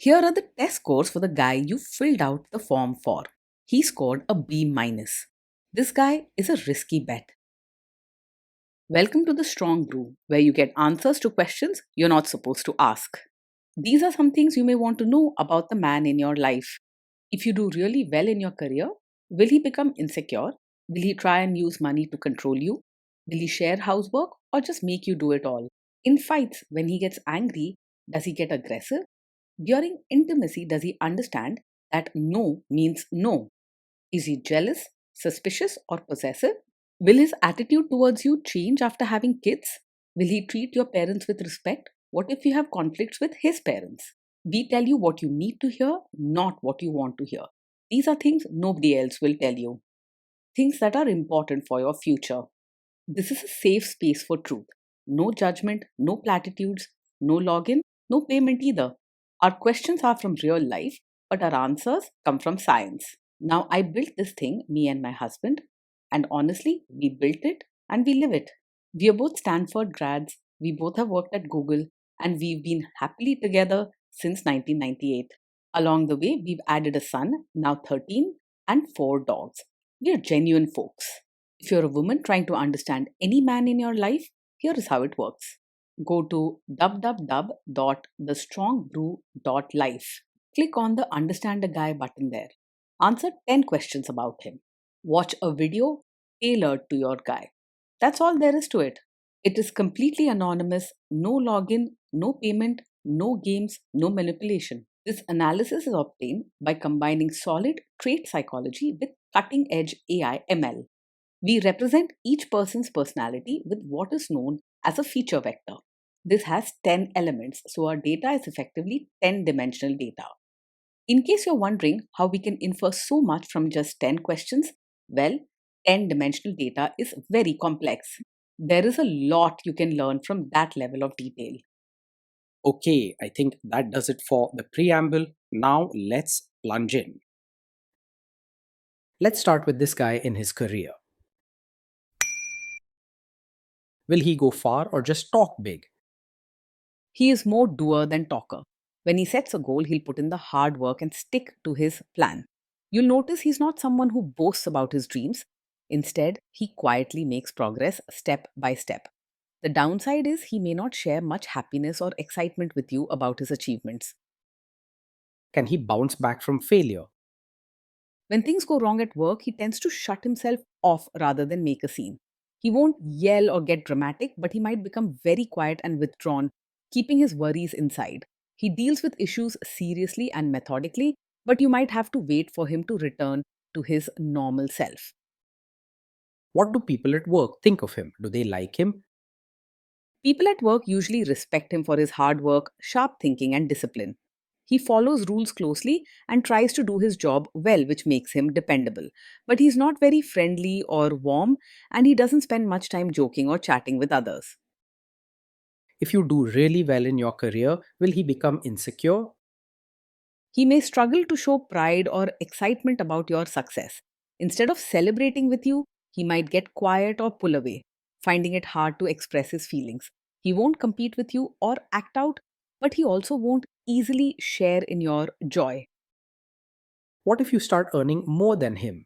Here are the test scores for the guy you filled out the form for. He scored a B minus. This guy is a risky bet. Welcome to the Strong Brew, where you get answers to questions you're not supposed to ask. These are some things you may want to know about the man in your life. If you do really well in your career, will he become insecure? Will he try and use money to control you? Will he share housework or just make you do it all? In fights, when he gets angry, does he get aggressive? During intimacy, does he understand that no means no? Is he jealous, suspicious, or possessive? Will his attitude towards you change after having kids? Will he treat your parents with respect? What if you have conflicts with his parents? We tell you what you need to hear, not what you want to hear. These are things nobody else will tell you. Things that are important for your future. This is a safe space for truth. No judgment, no platitudes, no login, no payment either. Our questions are from real life, but our answers come from science. Now, I built this thing, me and my husband, and honestly, we built it and we live it. We are both Stanford grads, we both have worked at Google, and we've been happily together since 1998. Along the way, we've added a son, now 13, and 4 dogs. We are genuine folks. If you're a woman trying to understand any man in your life, here is how it works. Go to www.thestrongbrew.life. Click on the Understand a Guy button there. Answer 10 questions about him. Watch a video tailored to your guy. That's all there is to it. It is completely anonymous, no login, no payment, no games, no manipulation. This analysis is obtained by combining solid trait psychology with cutting edge AI ML. We represent each person's personality with what is known as a feature vector. This has 10 elements, so our data is effectively 10-dimensional data. In case you're wondering how we can infer so much from just 10 questions, well, 10-dimensional data is very complex. There is a lot you can learn from that level of detail. Okay, I think that does it for the preamble. Now let's plunge in. Let's start with this guy in his career. Will he go far or just talk big? He is more doer than talker. When he sets a goal, he'll put in the hard work and stick to his plan. You'll notice he's not someone who boasts about his dreams. Instead, he quietly makes progress step by step. The downside is he may not share much happiness or excitement with you about his achievements. Can he bounce back from failure? When things go wrong at work, he tends to shut himself off rather than make a scene. He won't yell or get dramatic, but he might become very quiet and withdrawn, keeping his worries inside. He deals with issues seriously and methodically, but you might have to wait for him to return to his normal self. What do people at work think of him? Do they like him? People at work usually respect him for his hard work, sharp thinking, and discipline. He follows rules closely and tries to do his job well, which makes him dependable. But he's not very friendly or warm, and he doesn't spend much time joking or chatting with others. If you do really well in your career, will he become insecure? He may struggle to show pride or excitement about your success. Instead of celebrating with you, he might get quiet or pull away, finding it hard to express his feelings. He won't compete with you or act out, but he also won't easily share in your joy. What if you start earning more than him?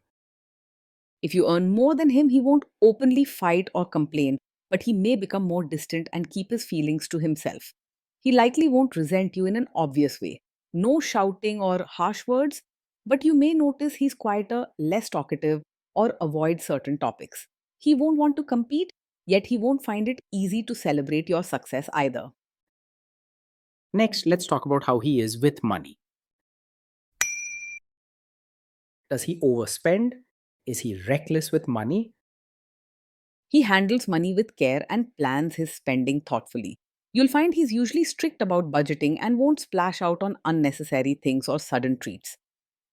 If you earn more than him, he won't openly fight or complain, but he may become more distant and keep his feelings to himself. He likely won't resent you in an obvious way. No shouting or harsh words, but you may notice he's quieter, less talkative, or avoid certain topics. He won't want to compete, yet he won't find it easy to celebrate your success either. Next, let's talk about how he is with money. Does he overspend? Is he reckless with money? He handles money with care and plans his spending thoughtfully. You'll find he's usually strict about budgeting and won't splash out on unnecessary things or sudden treats.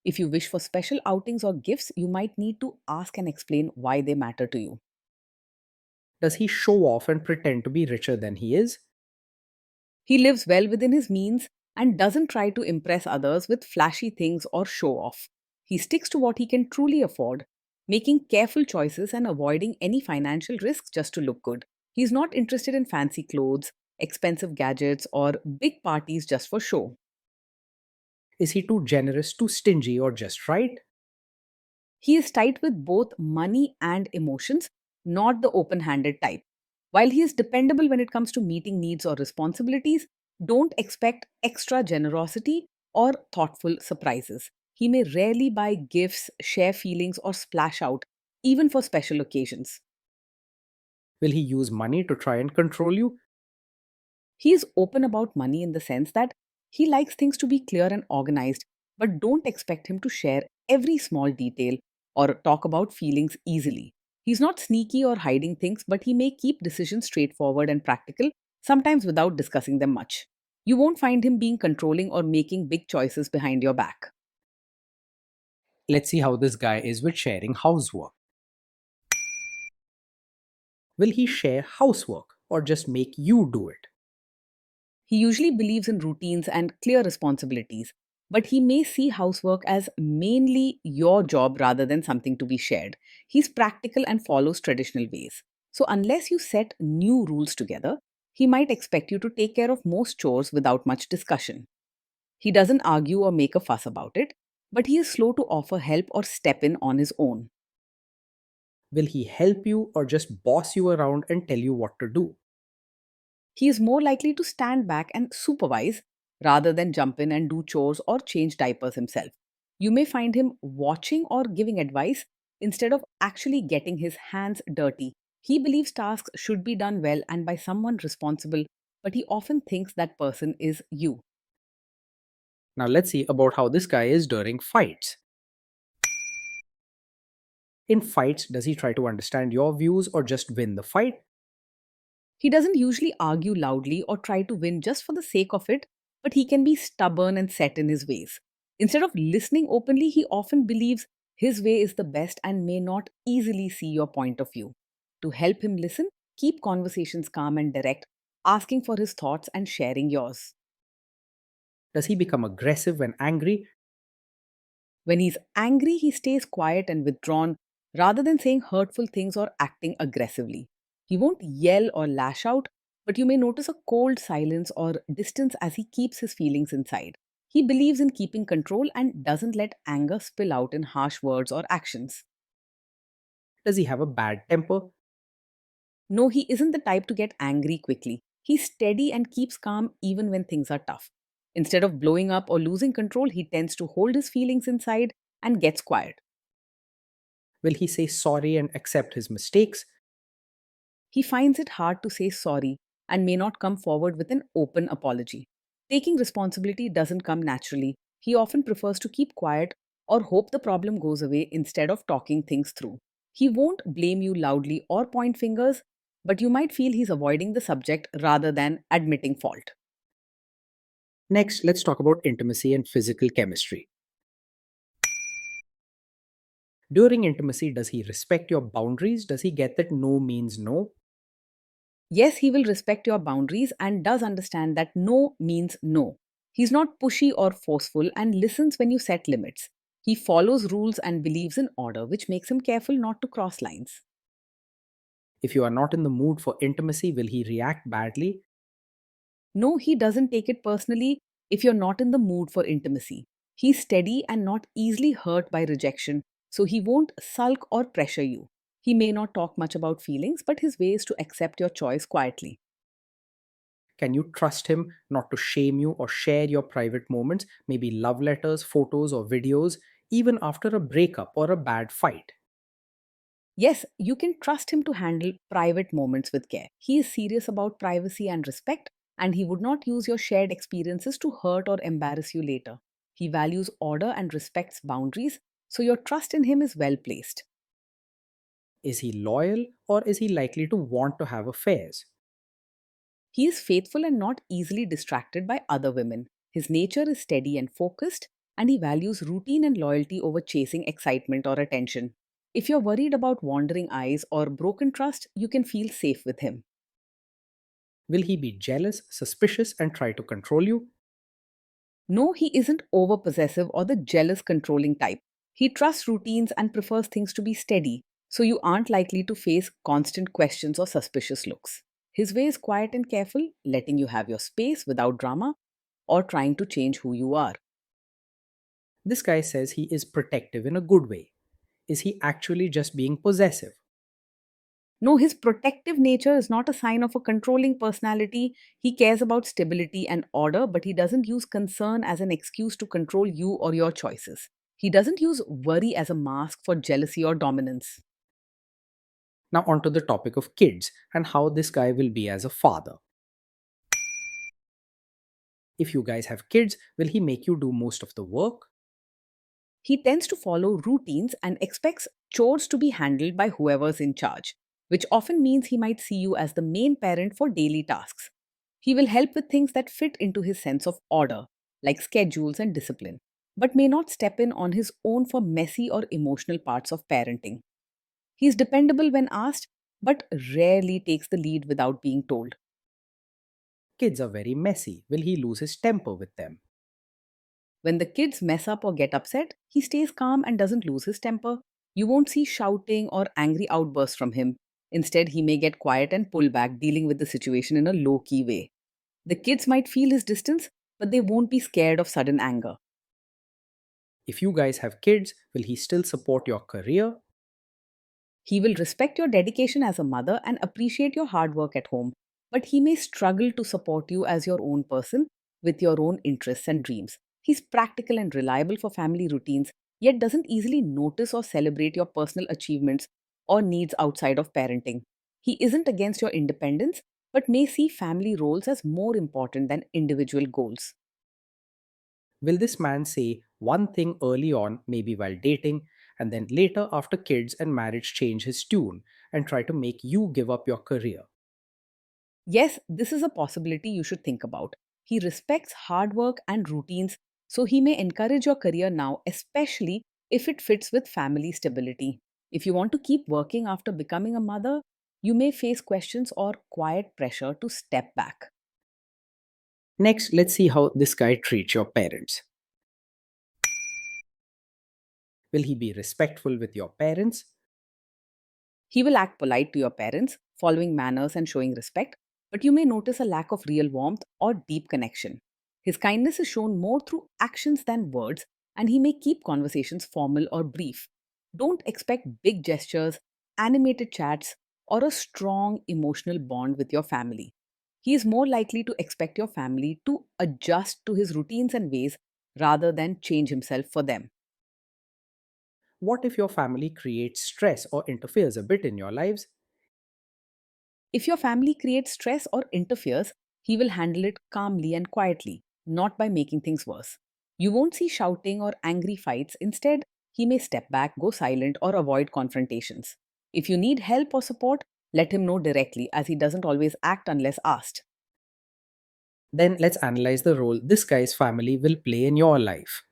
If you wish for special outings or gifts, you might need to ask and explain why they matter to you. Does he show off and pretend to be richer than he is? He lives well within his means and doesn't try to impress others with flashy things or show off. He sticks to what he can truly afford, making careful choices and avoiding any financial risks just to look good. He's not interested in fancy clothes, expensive gadgets, or big parties just for show. Is he too generous, too stingy, or just right? He is tight with both money and emotions, not the open handed type. While he is dependable when it comes to meeting needs or responsibilities, don't expect extra generosity or thoughtful surprises. He may rarely buy gifts, share feelings, or splash out, even for special occasions. Will he use money to try and control you? He is open about money in the sense that he likes things to be clear and organized, but don't expect him to share every small detail or talk about feelings easily. He's not sneaky or hiding things, but he may keep decisions straightforward and practical, sometimes without discussing them much. You won't find him being controlling or making big choices behind your back. Let's see how this guy is with sharing housework. Will he share housework or just make you do it? He usually believes in routines and clear responsibilities, but he may see housework as mainly your job rather than something to be shared. He's practical and follows traditional ways. So, unless you set new rules together, he might expect you to take care of most chores without much discussion. He doesn't argue or make a fuss about it, but he is slow to offer help or step in on his own. Will he help you or just boss you around and tell you what to do? He is more likely to stand back and supervise rather than jump in and do chores or change diapers himself. You may find him watching or giving advice instead of actually getting his hands dirty. He believes tasks should be done well and by someone responsible, but he often thinks that person is you. Now let's see about how this guy is during fights. In fights, does he try to understand your views or just win the fight? He doesn't usually argue loudly or try to win just for the sake of it, but he can be stubborn and set in his ways. Instead of listening openly, he often believes his way is the best and may not easily see your point of view. To help him listen, keep conversations calm and direct, asking for his thoughts and sharing yours. Does he become aggressive when angry? When he's angry, he stays quiet and withdrawn rather than saying hurtful things or acting aggressively. He won't yell or lash out, but you may notice a cold silence or distance as he keeps his feelings inside. He believes in keeping control and doesn't let anger spill out in harsh words or actions. Does he have a bad temper? No, he isn't the type to get angry quickly. He's steady and keeps calm even when things are tough. Instead of blowing up or losing control, he tends to hold his feelings inside and gets quiet. Will he say sorry and accept his mistakes? He finds it hard to say sorry and may not come forward with an open apology. Taking responsibility doesn't come naturally. He often prefers to keep quiet or hope the problem goes away instead of talking things through. He won't blame you loudly or point fingers, but you might feel he's avoiding the subject rather than admitting fault. Next, let's talk about intimacy and physical chemistry. During intimacy, does he respect your boundaries? Does he get that no means no? Yes, he will respect your boundaries and does understand that no means no. He's not pushy or forceful and listens when you set limits. He follows rules and believes in order, which makes him careful not to cross lines. If you are not in the mood for intimacy, will he react badly? No, he doesn't take it personally if you're not in the mood for intimacy. He's steady and not easily hurt by rejection, so he won't sulk or pressure you. He may not talk much about feelings, but his way is to accept your choice quietly. Can you trust him not to shame you or share your private moments, maybe love letters, photos, or videos, even after a breakup or a bad fight? Yes, you can trust him to handle private moments with care. He is serious about privacy and respect, and he would not use your shared experiences to hurt or embarrass you later. He values order and respects boundaries, so your trust in him is well placed. Is he loyal or is he likely to want to have affairs? He is faithful and not easily distracted by other women. His nature is steady and focused, and he values routine and loyalty over chasing excitement or attention. If you're worried about wandering eyes or broken trust, you can feel safe with him. Will he be jealous, suspicious, and try to control you? No, he isn't over possessive or the jealous, controlling type. He trusts routines and prefers things to be steady, so you aren't likely to face constant questions or suspicious looks. His way is quiet and careful, letting you have your space without drama or trying to change who you are. This guy says he is protective in a good way. Is he actually just being possessive? No, his protective nature is not a sign of a controlling personality. He cares about stability and order, but he doesn't use concern as an excuse to control you or your choices. He doesn't use worry as a mask for jealousy or dominance. Now, onto the topic of kids and how this guy will be as a father. If you guys have kids, will he make you do most of the work? He tends to follow routines and expects chores to be handled by whoever's in charge, which often means he might see you as the main parent for daily tasks. He will help with things that fit into his sense of order, like schedules and discipline, but may not step in on his own for messy or emotional parts of parenting. He is dependable when asked, but rarely takes the lead without being told. Kids are very messy. Will he lose his temper with them? When the kids mess up or get upset, he stays calm and doesn't lose his temper. You won't see shouting or angry outbursts from him. Instead, he may get quiet and pull back, dealing with the situation in a low key way. The kids might feel his distance, but they won't be scared of sudden anger. If you guys have kids, will he still support your career? He will respect your dedication as a mother and appreciate your hard work at home, but he may struggle to support you as your own person with your own interests and dreams. He's practical and reliable for family routines, yet doesn't easily notice or celebrate your personal achievements or needs outside of parenting. He isn't against your independence, but may see family roles as more important than individual goals. Will this man say one thing early on, maybe while dating, and then later after kids and marriage change his tune and try to make you give up your career? Yes, this is a possibility you should think about. He respects hard work and routines, so he may encourage your career now, especially if it fits with family stability. If you want to keep working after becoming a mother, you may face questions or quiet pressure to step back. Next, let's see how this guy treats your parents. Will he be respectful with your parents? He will act polite to your parents, following manners and showing respect, but you may notice a lack of real warmth or deep connection. His kindness is shown more through actions than words, and he may keep conversations formal or brief. Don't expect big gestures, animated chats, or a strong emotional bond with your family. He is more likely to expect your family to adjust to his routines and ways rather than change himself for them. What if your family creates stress or interferes a bit in your lives? If your family creates stress or interferes, he will handle it calmly and quietly, not by making things worse. You won't see shouting or angry fights. Instead, he may step back, go silent, or avoid confrontations. If you need help or support, let him know directly, as he doesn't always act unless asked. Then let's analyze the role this guy's family will play in your life.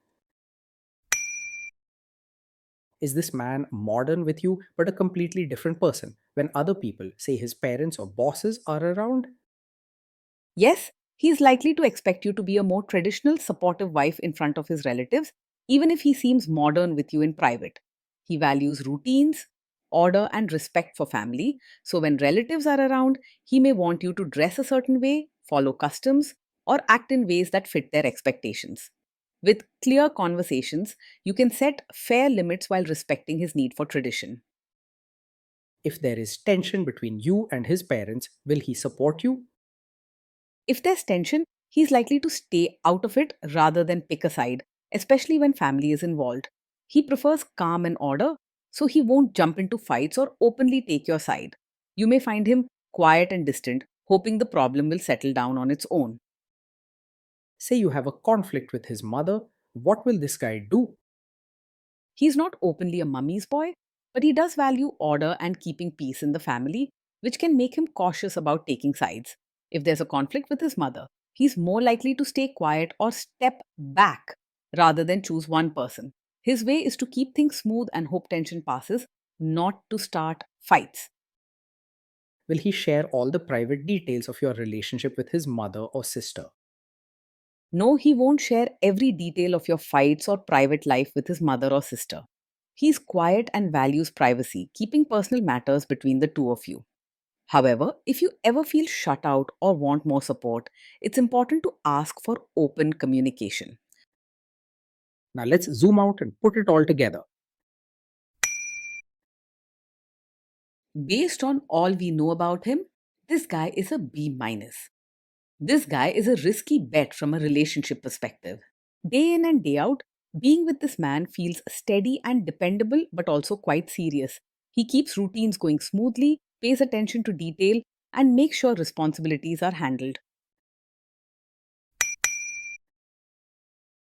Is this man modern with you but a completely different person when other people, say his parents or bosses, are around? Yes, he is likely to expect you to be a more traditional, supportive wife in front of his relatives, even if he seems modern with you in private. He values routines, order, and respect for family, so when relatives are around, he may want you to dress a certain way, follow customs, or act in ways that fit their expectations. With clear conversations, you can set fair limits while respecting his need for tradition. If there is tension between you and his parents, will he support you? If there's tension, he's likely to stay out of it rather than pick a side, especially when family is involved. He prefers calm and order, so he won't jump into fights or openly take your side. You may find him quiet and distant, hoping the problem will settle down on its own. Say you have a conflict with his mother, what will this guy do? He's not openly a mummy's boy, but he does value order and keeping peace in the family, which can make him cautious about taking sides. If there's a conflict with his mother, he's more likely to stay quiet or step back rather than choose one person. His way is to keep things smooth and hope tension passes, not to start fights. Will he share all the private details of your relationship with his mother or sister? No, he won't share every detail of your fights or private life with his mother or sister. He's quiet and values privacy, keeping personal matters between the two of you. However, if you ever feel shut out or want more support, it's important to ask for open communication. Now let's zoom out and put it all together. Based on all we know about him, this guy is a B minus. This guy is a risky bet from a relationship perspective. Day in and day out, being with this man feels steady and dependable, but also quite serious. He keeps routines going smoothly, pays attention to detail, and makes sure responsibilities are handled.